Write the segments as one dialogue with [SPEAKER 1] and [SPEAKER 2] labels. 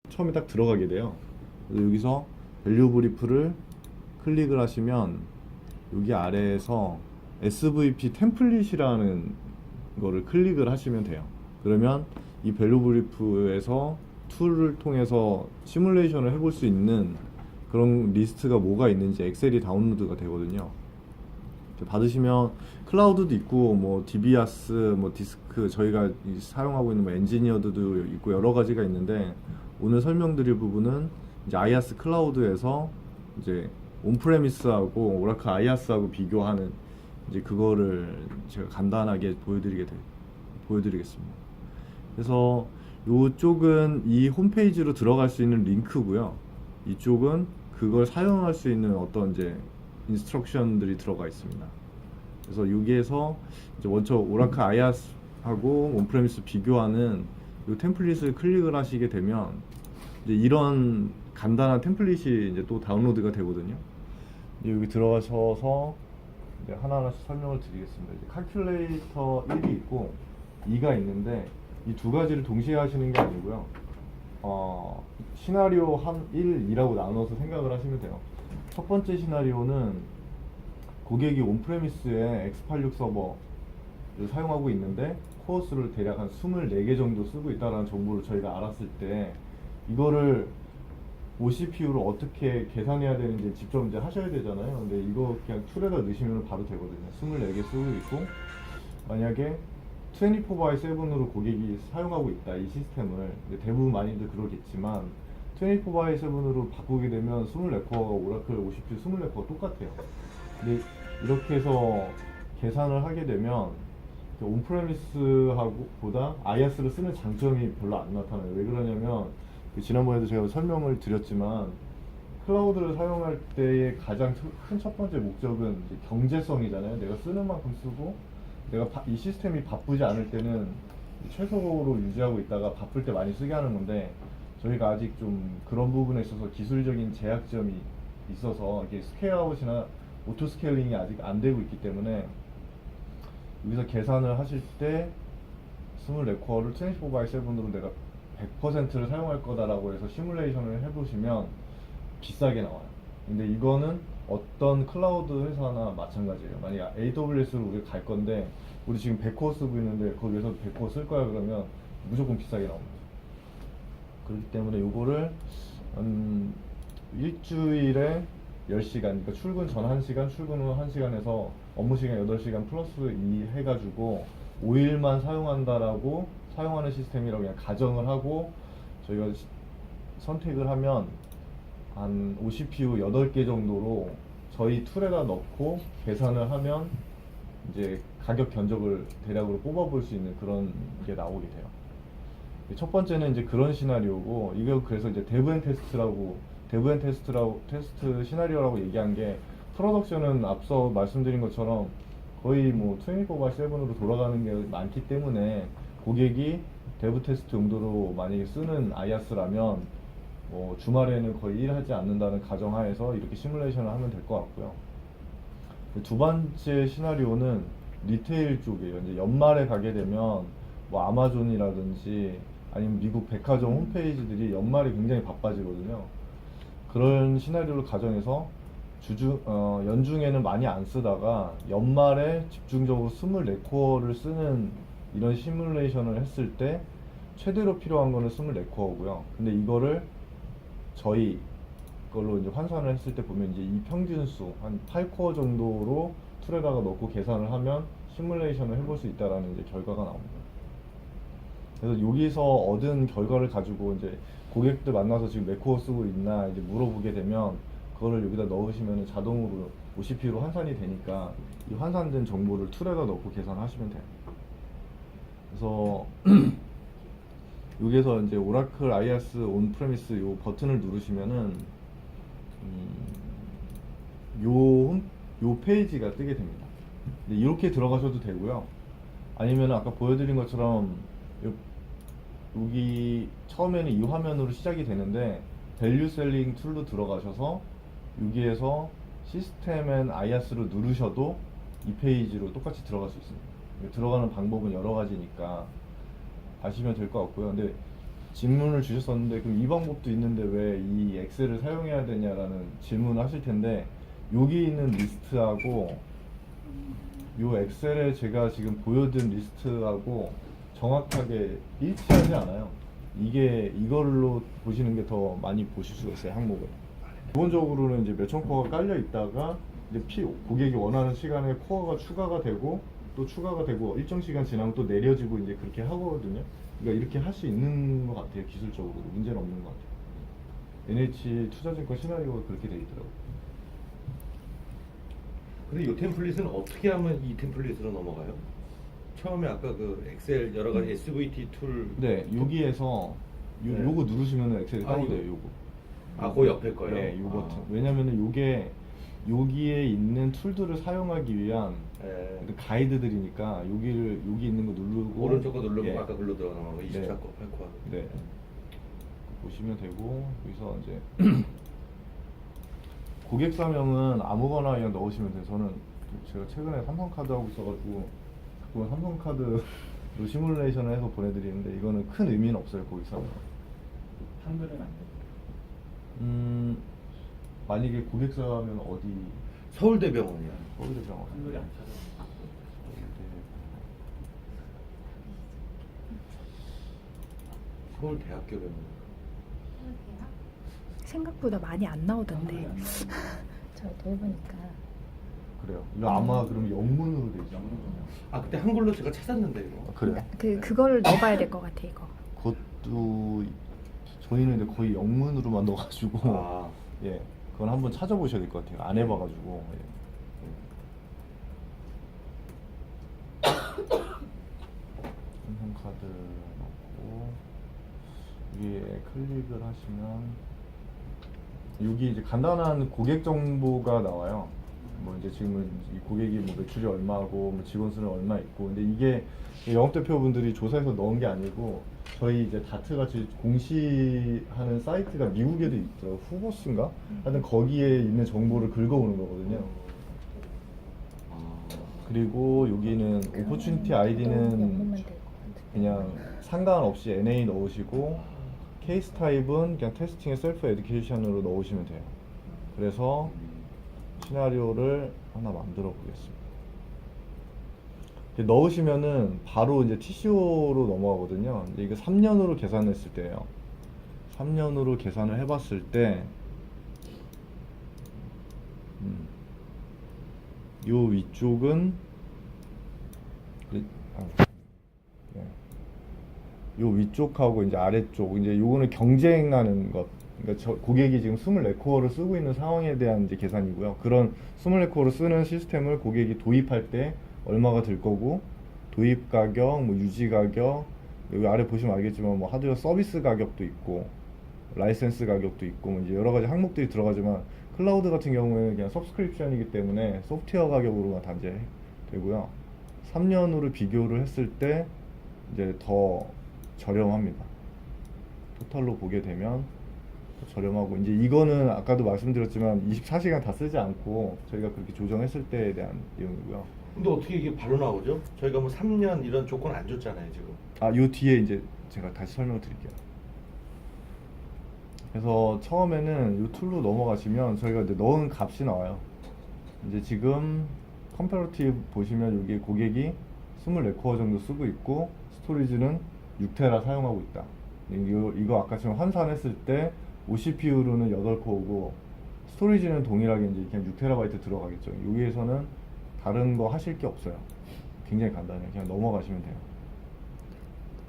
[SPEAKER 1] 처음에 딱 들어가게 돼요. 그래서 여기서 밸류 브리프를 클릭을 하시면 여기 아래에서 SVP 템플릿이라는 거를 클릭을 하시면 돼요. 그러면 이 밸류 브리프에서 툴을 통해서 시뮬레이션을 해볼 수 있는 그런 리스트가 뭐가 있는지 엑셀이 다운로드가 되거든요. 받으시면 클라우드도 있고 뭐 DBAS, 뭐 디스크, 저희가 사용하고 있는 뭐 엔지니어드도 있고 여러 가지가 있는데, 오늘 설명드릴 부분은 이제 아이아스 클라우드에서 이제 온프레미스하고 오라클 아이아스하고 비교하는 이제 그거를 제가 간단하게 보여드리겠습니다. 그래서 이쪽은 이 홈페이지로 들어갈 수 있는 링크고요. 이쪽은 그걸 사용할 수 있는 어떤 이제 인스트럭션들이 들어가 있습니다. 그래서 여기에서 이제 먼저 오라클 아이아스하고 온프레미스 비교하는 이 템플릿을 클릭을 하시게 되면 이제 이런 간단한 템플릿이 이제 또 다운로드가 되거든요. 이제 여기 들어가셔서 이제 하나하나씩 설명을 드리겠습니다. 이제 칼큘레이터 1이 있고 2가 있는데, 이 두 가지를 동시에 하시는 게 아니고요. 시나리오 1, 2라고 나눠서 생각을 하시면 돼요. 첫 번째 시나리오는 고객이 온프레미스에 X86 서버를 사용하고 있는데 코어 수를 대략 한 24개 정도 쓰고 있다는 정보를 저희가 알았을 때, 이거를 OCPU를 어떻게 계산해야 되는지 직접 이제 하셔야 되잖아요. 근데 이거 그냥 툴에다 넣으시면 바로 되거든요. 24개 쓰고 있고, 만약에 24x7으로 고객이 사용하고 있다, 이 시스템을. 대부분 많이들 그러겠지만 24x7으로 바꾸게 되면 24코어가 오라클 OCP 24코어가 똑같아요. 근데 이렇게 해서 계산을 하게 되면 온프레미스하고 보다 아이아스를 쓰는 장점이 별로 안 나타나요. 왜 그러냐면, 지난번에도 제가 설명을 드렸지만 클라우드를 사용할 때의 가장 큰 첫 번째 목적은 이제 경제성이잖아요. 내가 쓰는 만큼 쓰고, 내가 이 시스템이 바쁘지 않을 때는 최소로 유지하고 있다가 바쁠 때 많이 쓰게 하는 건데, 저희가 아직 좀 그런 부분에 있어서 기술적인 제약점이 있어서 이게 스케일아웃이나 오토 스케일링이 아직 안 되고 있기 때문에, 여기서 계산을 하실 때 24코어를 24x7으로 내가 100%를 사용할 거다라고 해서 시뮬레이션을 해보시면 비싸게 나와요. 근데 이거는 어떤 클라우드 회사나 마찬가지예요. 만약 AWS로 우리가 갈 건데, 우리 지금 100코어 쓰고 있는데 거기에서 100코어 쓸 거야 그러면 무조건 비싸게 나옵니다. 그렇기 때문에 이거를 일주일에 10시간, 그러니까 출근 전 1시간, 출근 후 1시간 해서 업무 시간 8시간 플러스 2 해가지고 5일만 사용한다라고 사용하는 시스템이라고 그냥 가정을 하고, 저희가 선택을 하면 한 OCPU 8개 정도로 저희 툴에다 넣고 계산을 하면 이제 가격 견적을 대략으로 뽑아볼 수 있는 그런 게 나오게 돼요. 첫 번째는 이제 그런 시나리오고, 이거 그래서 이제 테스트 시나리오라고 얘기한 게, 프로덕션은 앞서 말씀드린 것처럼 거의 뭐 24x7으로 돌아가는 게 많기 때문에, 고객이 데브 테스트 용도로 만약에 쓰는 아이아스라면 뭐 주말에는 거의 일하지 않는다는 가정하에서 이렇게 시뮬레이션을 하면 될 것 같고요. 두 번째 시나리오는 리테일 쪽이에요. 이제 연말에 가게 되면 뭐 아마존이라든지 아니면 미국 백화점 홈페이지들이 연말에 굉장히 바빠지거든요. 그런 시나리오를 가정해서 연중에는 많이 안 쓰다가 연말에 집중적으로 24코어를 쓰는 이런 시뮬레이션을 했을 때 최대로 필요한 거는 24코어고요. 근데 이거를 저희 걸로 이제 환산을 했을 때 보면 이제 이 평균수 한 8코어 정도로 툴에다가 넣고 계산을 하면 시뮬레이션을 해볼 수 있다라는 이제 결과가 나옵니다. 그래서 여기서 얻은 결과를 가지고 이제 고객들 만나서 지금 몇 코어 쓰고 있나 이제 물어보게 되면, 그거를 여기다 넣으시면 자동으로 OCP로 환산이 되니까 이 환산된 정보를 툴에다 넣고 계산하시면 돼요. 그래서 여기에서 이제 오라클 아이아스 온프레미스 요 버튼을 누르시면은 요 페이지가 뜨게 됩니다. 이렇게 들어가셔도 되고요. 아니면 아까 보여드린 것처럼 여기 처음에는 이 화면으로 시작이 되는데, 밸류 셀링 툴로 들어가셔서 여기에서 시스템 앤 아이아스로 누르셔도 이 페이지로 똑같이 들어갈 수 있습니다. 들어가는 방법은 여러 가지니까 아시면 될 것 같고요. 근데 질문을 주셨었는데 그럼 이 방법도 있는데 왜 이 엑셀을 사용해야 되냐라는 질문을 하실 텐데 여기 있는 리스트하고 요 엑셀에 제가 지금 보여드린 리스트하고 정확하게 일치하지 않아요. 이게 이걸로 보시는 게 더 많이 보실 수가 있어요, 항목을. 기본적으로는 이제 몇천 코어가 깔려 있다가 이제 고객이 원하는 시간에 코어가 추가가 되고 또 추가가 되고 일정 시간 지나면 또 내려지고 이제 그렇게 하거든요. 그러니까 이렇게 할 수 있는 것 같아요, 기술적으로. 문제는 없는 것 같아요. NH 투자증권 시나리오가 그렇게 돼 있더라고요.
[SPEAKER 2] 근데 이 템플릿은 어떻게 하면 이 템플릿으로 넘어가요? 처음에 아까 그 엑셀 여러 가지 SVT 툴.
[SPEAKER 1] 네, 여기에서
[SPEAKER 2] 네.
[SPEAKER 1] 요거 누르시면 엑셀이
[SPEAKER 2] 아,
[SPEAKER 1] 다운돼요,
[SPEAKER 2] 이거.
[SPEAKER 1] 요거.
[SPEAKER 2] 아, 그 옆에 거요?
[SPEAKER 1] 네, 요 버튼.
[SPEAKER 2] 아.
[SPEAKER 1] 왜냐면은 요게 여기에 있는 툴들을 사용하기 위한
[SPEAKER 2] 네.
[SPEAKER 1] 가이드들이니까 여기 있는 거 누르고
[SPEAKER 2] 오른쪽 거 누르고
[SPEAKER 1] 예.
[SPEAKER 2] 아까 글로 들어가는 거 24코,
[SPEAKER 1] 네.
[SPEAKER 2] 8코.
[SPEAKER 1] 네. 보시면 되고 여기서 이제 고객 사명은 아무거나 그냥 넣으시면 돼요. 저는 제가 최근에 삼성카드 하고 있어가지고 자꾸 삼성카드로 시뮬레이션을 해서 보내드리는데 이거는 큰 의미는 없어요, 고객 사명.
[SPEAKER 3] 한글은 안 돼요.
[SPEAKER 1] 만약에 고객 사명 어디
[SPEAKER 2] 서울대병원이야.
[SPEAKER 1] 서울대병원.
[SPEAKER 3] 한글이 안 찾아.
[SPEAKER 2] 서울대학교 병원.
[SPEAKER 4] 생각보다 많이 안 나오던데.
[SPEAKER 5] 저도 해보니까
[SPEAKER 1] 그래요. 이거 아마 그럼 영문으로 돼 있죠.
[SPEAKER 2] 아, 그때 한글로 제가 찾았는데 이거.
[SPEAKER 1] 그래요.
[SPEAKER 4] 그거를 넣어봐야 될 것 같아 이거.
[SPEAKER 1] 그것도 저희는 근데 거의 영문으로만 넣어가지고
[SPEAKER 2] 아.
[SPEAKER 1] 예, 그건 한번 찾아보셔야 될 것 같아요. 안 해봐가지고. 예. 삼성카드 넣고 위에 클릭을 하시면 여기 이제 간단한 고객 정보가 나와요. 뭐 이제 지금은 이 고객이 뭐 매출이 얼마고 뭐 직원 수는 얼마 있고, 근데 이게 영업대표분들이 조사해서 넣은 게 아니고 저희 이제 다트 같이 공시하는 사이트가 미국에도 있더라고. 후보스인가? 하여튼 거기에 있는 정보를 긁어오는 거거든요. 그리고 여기는 오퍼추니티 아이디는
[SPEAKER 5] 영문만 될 것 같아.
[SPEAKER 1] 그냥 상관없이 NA 넣으시고 케이스 타입은 그냥 테스팅의 셀프 에듀케이션으로 넣으시면 돼요. 그래서 시나리오를 하나 만들어 보겠습니다. 넣으시면은 바로 이제 TCO로 넘어가거든요. 이제 이거 3년으로 계산했을 때예요. 3년으로 계산을 해봤을 때, 요 위쪽은 요 위쪽하고 이제 아래쪽, 이제 요거는 경쟁하는 것. 그러니까 고객이 지금 24코어를 쓰고 있는 상황에 대한 이제 계산이고요. 그런 24코어를 쓰는 시스템을 고객이 도입할 때 얼마가 들 거고, 도입 가격, 뭐 유지 가격, 여기 아래 보시면 알겠지만 뭐 하드웨어 서비스 가격도 있고, 라이센스 가격도 있고, 뭐 이제 여러 가지 항목들이 들어가지만 클라우드 같은 경우에는 그냥 서브스크립션이기 때문에 소프트웨어 가격으로만 단죄 되고요. 3년으로 비교를 했을 때 이제 더 저렴합니다. 토탈로 보게 되면 저렴하고, 이제 이거는 아까도 말씀드렸지만 24시간 다 쓰지 않고 저희가 그렇게 조정했을 때에 대한 내용이고요.
[SPEAKER 2] 근데 어떻게 이게 바로 나오죠? 저희가 뭐 3년 이런 조건 안 줬잖아요, 지금.
[SPEAKER 1] 요 뒤에 이제 제가 다시 설명을 드릴게요. 그래서 처음에는 이 툴로 넘어가시면 저희가 이제 넣은 값이 나와요. 이제 지금 컴패러티브 보시면 여기 고객이 24코어 정도 쓰고 있고 스토리지는 6테라 사용하고 있다. 이거 아까 지금 환산했을 때 OCPU로는 8코어고 스토리지는 동일하게 이제 그냥 6TB 들어가겠죠. 여기에서는 다른 거 하실 게 없어요. 굉장히 간단해요. 그냥 넘어가시면 돼요.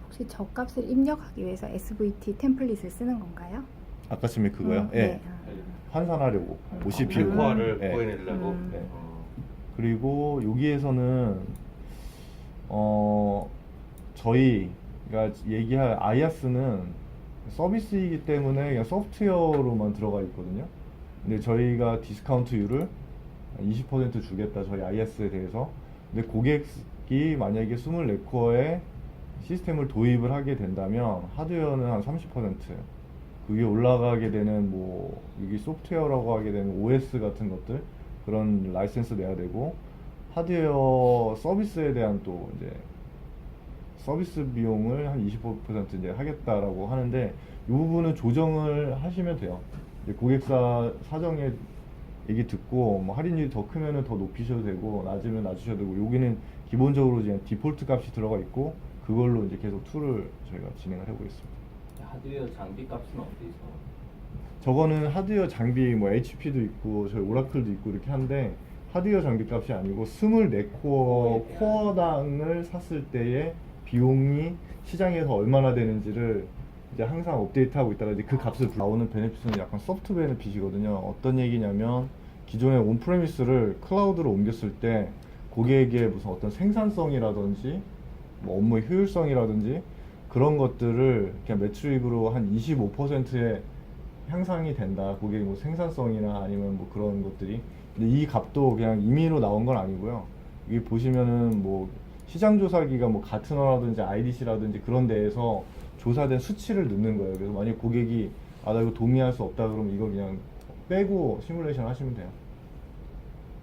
[SPEAKER 4] 혹시 저 값을 입력하기 위해서 SVT 템플릿을 쓰는 건가요?
[SPEAKER 1] 아까 처음에 그거요? 예.
[SPEAKER 4] 네.
[SPEAKER 1] 환산하려고 OCPU.
[SPEAKER 2] 코어를
[SPEAKER 1] 예.
[SPEAKER 2] 보여내려고.
[SPEAKER 1] 네. 그리고 여기에서는 저희가 얘기할 IaaS는 서비스이기 때문에 그냥 소프트웨어로만 들어가 있거든요. 근데 저희가 디스카운트율을 20% 주겠다, 저희 IaaS에 대해서. 근데 고객이 만약에 24코어에 시스템을 도입을 하게 된다면 하드웨어는 한 30%, 그게 올라가게 되는 뭐 여기 소프트웨어라고 하게 되는 OS 같은 것들, 그런 라이센스 내야 되고, 하드웨어 서비스에 대한 또 이제 서비스 비용을 한 25% 이제 하겠다라고 하는데 이 부분은 조정을 하시면 돼요. 이제 고객사 사정에 얘기 듣고 뭐 할인율이 더 크면은 더 높이셔도 되고 낮으면 낮으셔도 되고 여기는 기본적으로 그냥 디폴트 값이 들어가 있고 그걸로 이제 계속 툴을 저희가 진행을 해보겠습니다.
[SPEAKER 3] 하드웨어 장비 값은 어디서?
[SPEAKER 1] 저거는 하드웨어 장비 뭐 HP도 있고 저희 오라클도 있고 이렇게 한데 하드웨어 장비 값이 아니고 24코어 코어당을 샀을 때의 비용이 시장에서 얼마나 되는지를 이제 항상 업데이트하고 있다가 이제 그 값을 나오는 베네핏은 약간 소프트 베네핏이거든요. 어떤 얘기냐면 기존의 온프레미스를 클라우드로 옮겼을 때 고객의 무슨 어떤 생산성이라든지 뭐 업무 효율성이라든지 그런 것들을 그냥 매출익으로 한 25%의 향상이 된다. 고객 뭐 생산성이나 아니면 뭐 그런 것들이. 근데 이 값도 그냥 임의로 나온 건 아니고요. 여기 보시면은 뭐 시장 조사기가 뭐 가트너라든지 IDC라든지 그런 데에서 조사된 수치를 넣는 거예요. 그래서 만약 고객이 아 나 이거 동의할 수 없다 그러면 이거 그냥 빼고 시뮬레이션 하시면 돼요.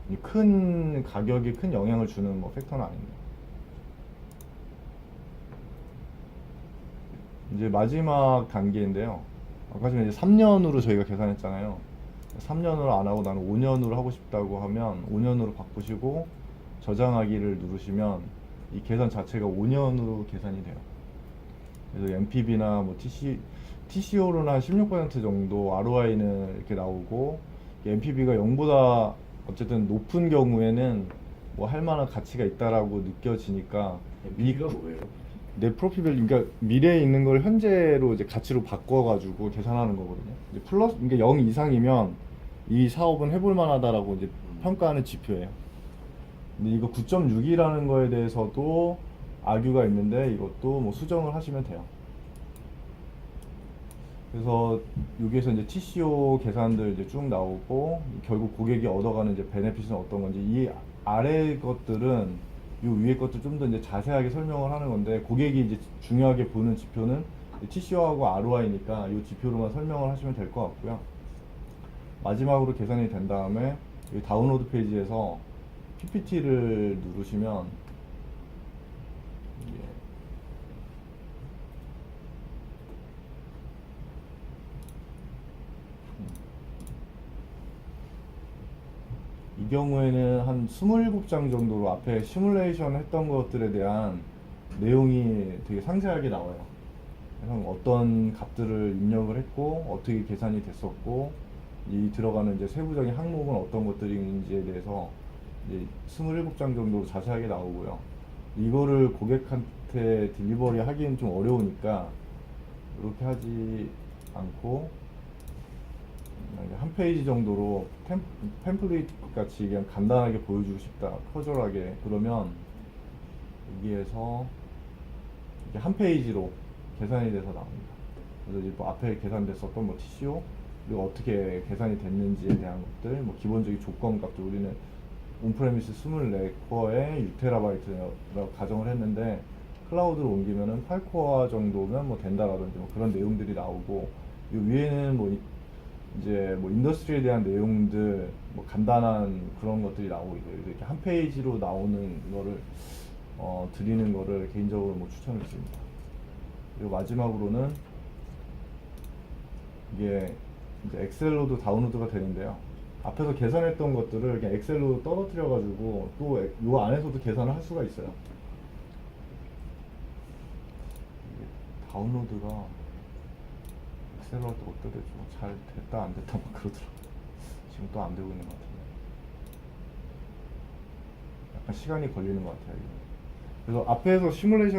[SPEAKER 1] 이 큰 가격이 큰 영향을 주는 뭐 팩터는 아닙니다. 이제 마지막 단계인데요. 아까 전에 이제 3년으로 저희가 계산했잖아요. 3년으로 안 하고 나는 5년으로 하고 싶다고 하면 5년으로 바꾸시고 저장하기를 누르시면 이 계산 자체가 5년으로 계산이 돼요. 그래서 MPB나 뭐 TCO로는 한 16% 정도 ROI는 이렇게 나오고 MPB가 0보다 어쨌든 높은 경우에는 뭐 할 만한 가치가 있다라고 느껴지니까
[SPEAKER 2] 이가 뭐예요?
[SPEAKER 1] 내 프로필 그러니까 미래에 있는 걸 현재로 이제 가치로 바꿔가지고 계산하는 거거든요. 이제 플러스 그러니까 0 이상이면 이 사업은 해볼 만하다라고 이제 평가하는 지표예요. 근데 이거 9.6이라는 거에 대해서도 아규가 있는데 이것도 뭐 수정을 하시면 돼요. 그래서 여기에서 이제 TCO 계산들 이제 쭉 나오고 결국 고객이 얻어가는 이제 베네핏은 어떤 건지 이 아래 것들은 이 위에 것도 좀 더 이제 자세하게 설명을 하는 건데 고객이 이제 중요하게 보는 지표는 TCO하고 ROI니까 이 지표로만 설명을 하시면 될 것 같고요. 마지막으로 계산이 된 다음에 이 다운로드 페이지에서 PPT를 누르시면 이 경우에는 한 27장 정도로 앞에 시뮬레이션 했던 것들에 대한 내용이 되게 상세하게 나와요. 그래서 어떤 값들을 입력을 했고 어떻게 계산이 됐었고 이 들어가는 이제 세부적인 항목은 어떤 것들인지에 대해서 이제 27장 정도로 자세하게 나오고요. 이거를 고객한테 딜리버리 하기는 좀 어려우니까 이렇게 하지 않고 한 페이지 정도로 템플릿 같이 그냥 간단하게 보여주고 싶다, 커주얼하게 그러면 여기에서 이렇게 한 페이지로 계산이 돼서 나옵니다. 그래서 이제 뭐 앞에 계산됐었던 뭐 TCO 그리고 어떻게 계산이 됐는지에 대한 것들, 뭐 기본적인 조건 값들 우리는 온프레미스 24코어에 6TB라고 가정을 했는데 클라우드로 옮기면은 8코어 정도면 뭐 된다라든지 뭐 그런 내용들이 나오고 이 위에는 뭐 이제 뭐 인더스트리에 대한 내용들 뭐 간단한 그런 것들이 나오고 있어요. 이렇게 한 페이지로 나오는 거를 드리는 거를 개인적으로 뭐 추천을 드립니다. 그리고 마지막으로는 이게 이제 엑셀로도 다운로드가 되는데요. 앞에서 계산했던 것들을 그냥 엑셀로 떨어뜨려 가지고 또 이 안에서도 계산을 할 수가 있어요. 이게 다운로드가 엑셀로 할 때 어떠대죠? 잘 됐다 안 됐다 막 그러더라고요. 지금 또 안 되고 있는 것 같은데 약간 시간이 걸리는 것 같아요. 이게. 그래서 앞에서 시뮬레이션